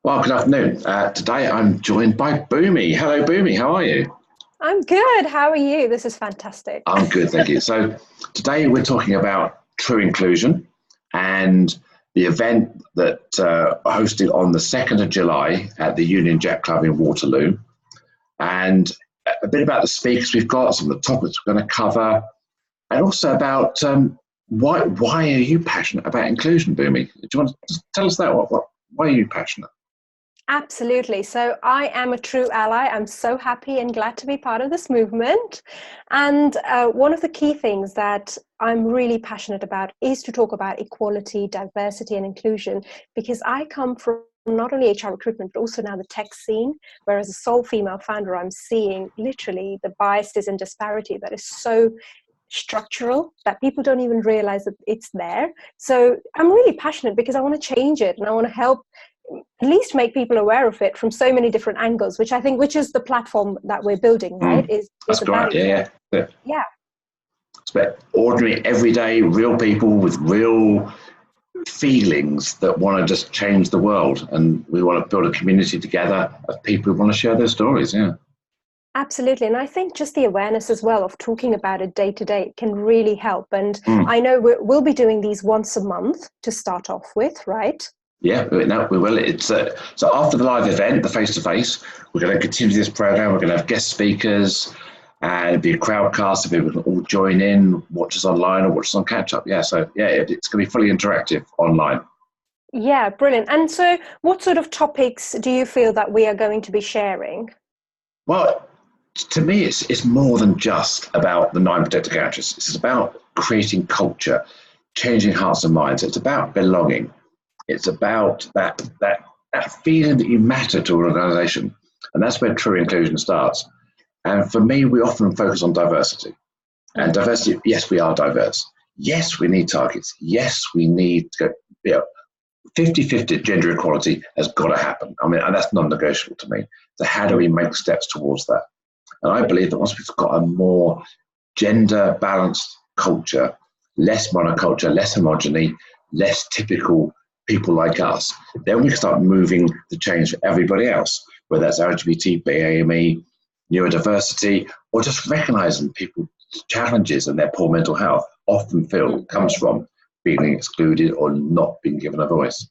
Well, good afternoon. Today I'm joined by Boomy. Hello, Boomy. How are you? I'm good. How are you? This is fantastic. I'm good, thank you. So today we're talking about TruInclusion and the event that hosted on the 2nd of July at the Union Jack Club in Waterloo, and a bit about the speakers we've got, some of the topics we're going to cover, and also about why are you passionate about inclusion, Boomy? Do you want to just tell us that? Why are you passionate? Absolutely. So I am a true ally. I'm so happy and glad to be part of this movement. And one of the key things that I'm really passionate about is to talk about equality, diversity, and inclusion, because I come from not only HR recruitment, but also now the tech scene, where as a sole female founder, I'm seeing literally the biases and disparity that is so structural that people don't even realize that it's there. So I'm really passionate because I want to change it and I want to help at least make people aware of it from so many different angles, which is the platform that we're building, right? Is That's about great. Yeah. yeah. It's about ordinary, everyday, real people with real feelings that want to just change the world, and we want to build a community together of people who want to share their stories. Yeah. Absolutely. And I think just the awareness as well of talking about it day to day can really help. And Mm. I know we'll be doing these once a month to start off with, right? Yeah, no, we will. It's so after the live event, the face-to-face, we're going to continue this program. We're going to have guest speakers, and it'll be a crowdcast, so people can all join in, watch us online or watch us on catch-up. Yeah, so yeah, it's going to be fully interactive online. Yeah, brilliant. And so what sort of topics do you feel that we are going to be sharing? Well, to me, it's more than just about the nine protected characters. It's about creating culture, changing hearts and minds. It's about belonging. It's about that feeling that you matter to an organisation, and that's where true inclusion starts. And for me, we often focus on diversity. And diversity, yes, we are diverse. Yes, we need targets. Yes, we need to go, 50-50 gender equality has got to happen. I mean, and that's non-negotiable to me. So how do we make steps towards that? And I believe that once we've got a more gender balanced culture, less monoculture, less homogeny, less typical people like us, then we can start moving the change for everybody else, whether that's LGBT, BAME, neurodiversity, or just recognizing people's challenges and their poor mental health often comes from feeling excluded or not being given a voice.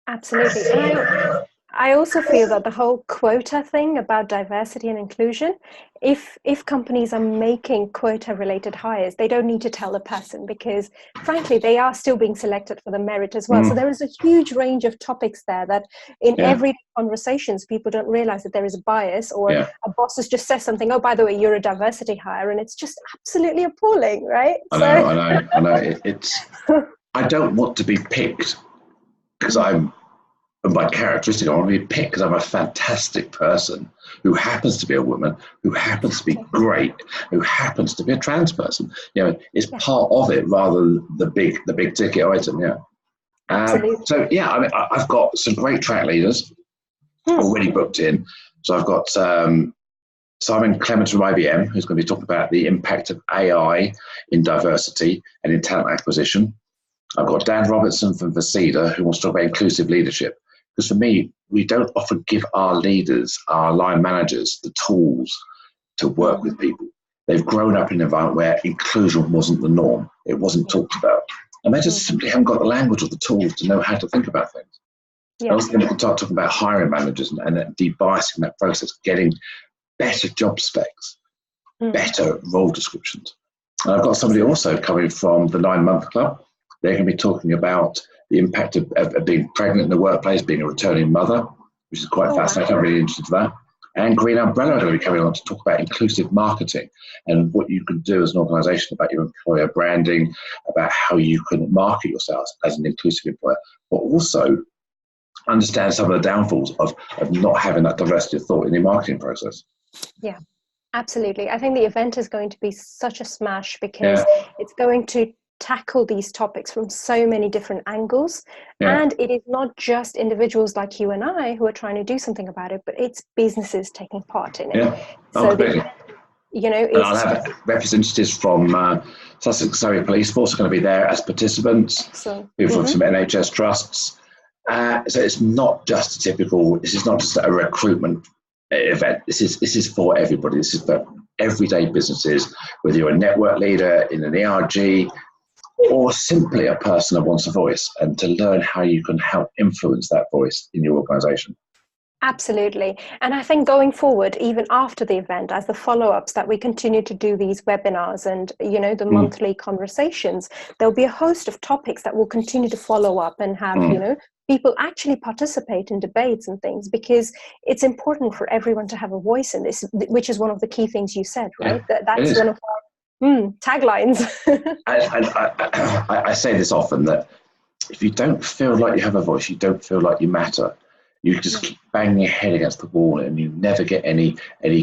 Absolutely. And I also feel that the whole quota thing about diversity and inclusion, if companies are making quota related hires, they don't need to tell the person because frankly, they are still being selected for the merit as well. So there is a huge range of topics there that in everyday conversations, people don't realize that there is a bias or a boss just says something, oh, by the way, you're a diversity hire. And it's just absolutely appalling, right? I know. I don't want to be picked because I'm by characteristic. I want to be picked because I'm a fantastic person who happens to be a woman, who happens to be great, who happens to be a trans person. It's part of it rather than the big ticket item. Yeah. So yeah, I mean, I've got some great track leaders already booked in. So I've got Simon Clements from IBM, who's going to be talking about the impact of AI in diversity and in talent acquisition. I've got Dan Robertson from Vasida, who wants to talk about inclusive leadership. Because for me, we don't often give our leaders, our line managers, the tools to work with people. They've grown up in an environment where inclusion wasn't the norm. It wasn't talked about. And they just simply haven't got the language or the tools to know how to think about things. I also think we can start talking about hiring managers and de-biasing that process, getting better job specs, better role descriptions. And I've got somebody also coming from the 9-month club. They're going to be talking about the impact of being pregnant in the workplace, being a returning mother, which is quite fascinating. I'm really interested in that. And Green Umbrella are going to be coming on to talk about inclusive marketing and what you can do as an organisation about your employer branding, about how you can market yourselves as an inclusive employer, but also understand some of the downfalls of not having that diversity of thought in your marketing process. Yeah, absolutely. I think the event is going to be such a smash because it's going to tackle these topics from so many different angles. And it is not just individuals like you and I who are trying to do something about it, but it's businesses taking part in it. So I'll have representatives from Sussex Surrey Police Force are going to be there as participants. Excellent. People from some NHS trusts. So it's not just a typical, this is not just a recruitment event. This is for everybody. This is for everyday businesses, whether you're a network leader in an ERG or simply a person that wants a voice, and to learn how you can help influence that voice in your organization. Absolutely. And I think going forward, even after the event, as the follow-ups, that we continue to do these webinars and, the monthly conversations, there'll be a host of topics that will continue to follow up and have, people actually participate in debates and things, because it's important for everyone to have a voice in this, which is one of the key things you said, right? Yeah, That's one of our taglines. I say this often, that if you don't feel like you have a voice, you don't feel like you matter, you just keep banging your head against the wall and you never get any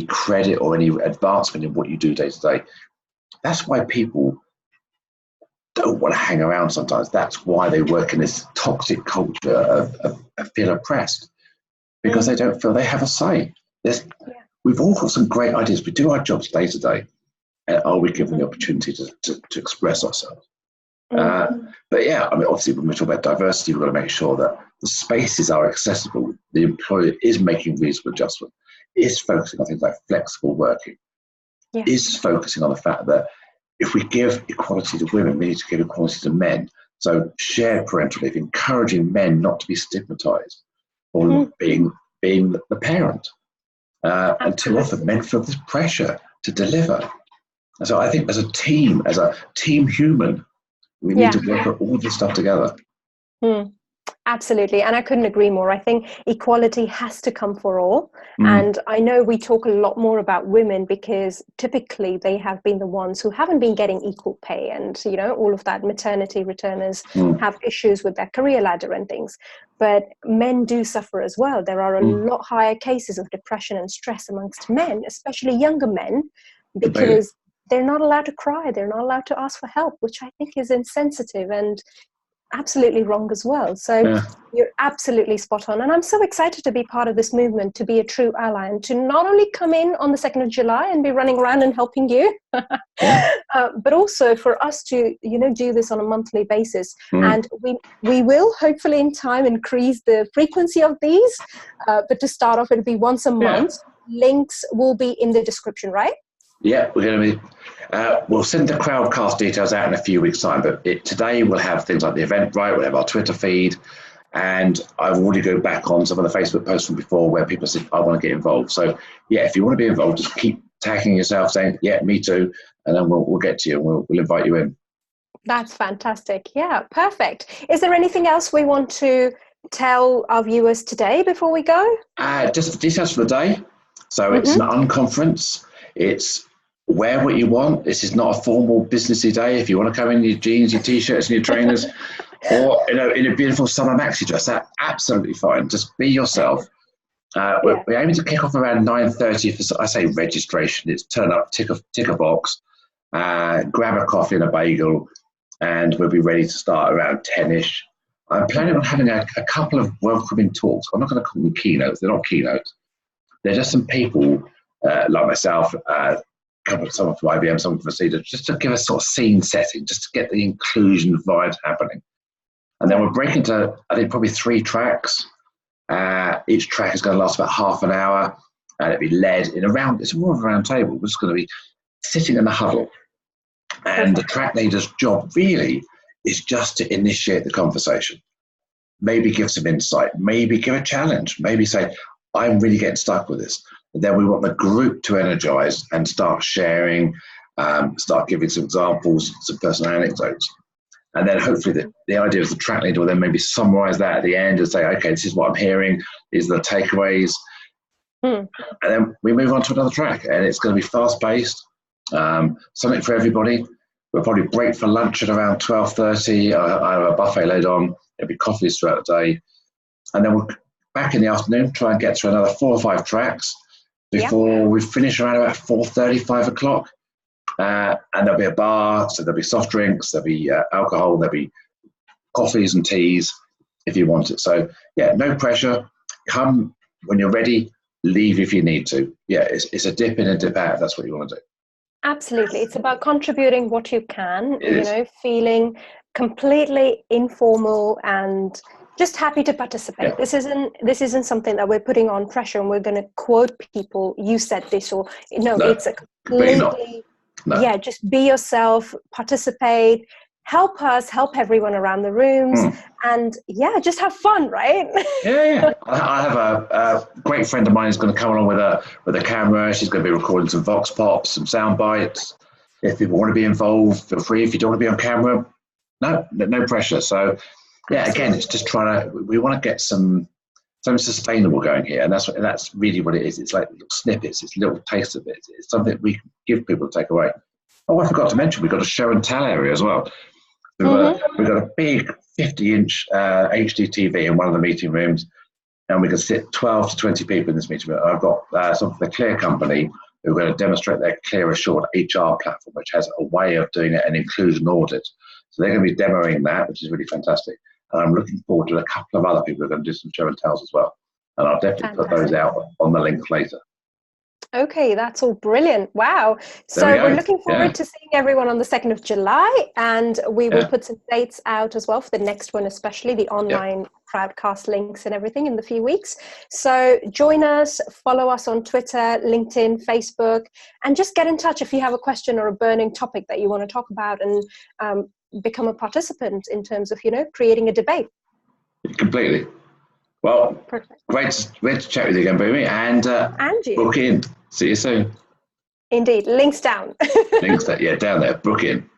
credit or any advancement in what you do day to day. That's why people don't want to hang around sometimes. That's why they work in this toxic culture of feel oppressed, because they don't feel they have a say. We've all got some great ideas. We do our jobs day to day. And are we given the opportunity to express ourselves? But yeah, I mean, obviously, when we talk about diversity, we've got to make sure that the spaces are accessible. The employer is making reasonable adjustment, is focusing on things like flexible working, is focusing on the fact that if we give equality to women, we need to give equality to men. So shared parental leave, encouraging men not to be stigmatized or being the parent. And too often men feel this pressure to deliver. And so I think as a team human, we need to work at all this stuff together. Absolutely. And I couldn't agree more. I think equality has to come for all. And I know we talk a lot more about women because typically they have been the ones who haven't been getting equal pay, and, all of that maternity returners have issues with their career ladder and things. But men do suffer as well. There are a lot higher cases of depression and stress amongst men, especially younger men, because they're not allowed to cry. They're not allowed to ask for help, which I think is insensitive and absolutely wrong as well. So you're absolutely spot on. And I'm so excited to be part of this movement, to be a true ally, and to not only come in on the 2nd of July and be running around and helping you, but also for us to, do this on a monthly basis. And we will hopefully in time increase the frequency of these. But to start off, it'll be once a month. Links will be in the description, right? Yeah, we're going to be. We'll send the crowdcast details out in a few weeks' time, but today we'll have things like the Eventbrite, we'll have our Twitter feed, and I've already go back on some of the Facebook posts from before where people said, I want to get involved. So, if you want to be involved, just keep tagging yourself, saying, me too, and then we'll get to you and we'll invite you in. That's fantastic. Yeah, perfect. Is there anything else we want to tell our viewers today before we go? Just the details for the day. So it's an unconference. It's wear what you want. This is not a formal businessy day. If you want to come in your jeans, your t-shirts and your trainers, or in a beautiful summer maxi dress, that's absolutely fine. Just be yourself. We're aiming to kick off around 9:30 for, I say, registration. It's turn up, tick a box, grab a coffee and a bagel, and we'll be ready to start around 10ish. I'm planning on having a couple of welcoming talks. I'm not going to call them keynotes. They're not keynotes. They're just some people like myself, someone from IBM, someone from Aceda, just to give a sort of scene setting, just to get the inclusion vibes happening. And then we'll break into, I think, probably 3 tracks. Each track is going to last about half an hour, and it'll be led in it's more of a round table. We're just going to be sitting in the huddle. And the track leader's job really is just to initiate the conversation. Maybe give some insight, maybe give a challenge, maybe say, I'm really getting stuck with this. And then we want the group to energize and start sharing, start giving some examples, some personal anecdotes. And then hopefully the idea is the track leader will then maybe summarize that at the end and say, okay, this is what I'm hearing, these are the takeaways. And then we move on to another track, and it's going to be fast paced, something for everybody. We'll probably break for lunch at around 12:30. I have a buffet laid on. There'll be coffees throughout the day. And then we'll back in the afternoon, try and get through another 4 or 5 tracks before we finish around about 4:30, 5 o'clock. And there'll be a bar, so there'll be soft drinks, there'll be alcohol, there'll be coffees and teas if you want it. So, no pressure. Come when you're ready, leave if you need to. It's a dip in and dip out if that's what you want to do. Absolutely. It's about contributing what you can, feeling completely informal and Just happy to participate. Yeah. This isn't something that we're putting on pressure and we're going to quote people, you said this, or no, it's a completely, yeah, just be yourself, participate, help us, help everyone around the rooms, and yeah, just have fun, right? Yeah. I have a great friend of mine who's going to come along with a camera. She's going to be recording some vox pops, some sound bites. If people want to be involved, feel free. If you don't want to be on camera, no pressure. So yeah, again, it's just we want to get something sustainable going here, and that's really what it is. It's like little snippets, it's little tastes of it. It's something we can give people to take away. Oh, I forgot to mention, we've got a show and tell area as well. We've got a big 50-inch HD TV in one of the meeting rooms, and we can sit 12 to 20 people in this meeting room. I've got some of the Clear company who are going to demonstrate their Clear Assured HR platform, which has a way of doing an inclusion audit. So they're going to be demoing that, which is really fantastic. And I'm looking forward to a couple of other people who are going to do some show and tells as well. And I'll definitely put those out on the link later. Okay, that's all brilliant. Wow. So we're looking forward to seeing everyone on the 2nd of July, and we will put some dates out as well for the next one, especially the online crowdcast links and everything in the few weeks. So join us, follow us on Twitter, LinkedIn, Facebook, and just get in touch if you have a question or a burning topic that you want to talk about, and become a participant in terms of, creating a debate. Completely. Well, perfect. Great to chat with you again, Boomy, and book in. See you soon. Indeed. Links down. Links down. Yeah, down there. Book in.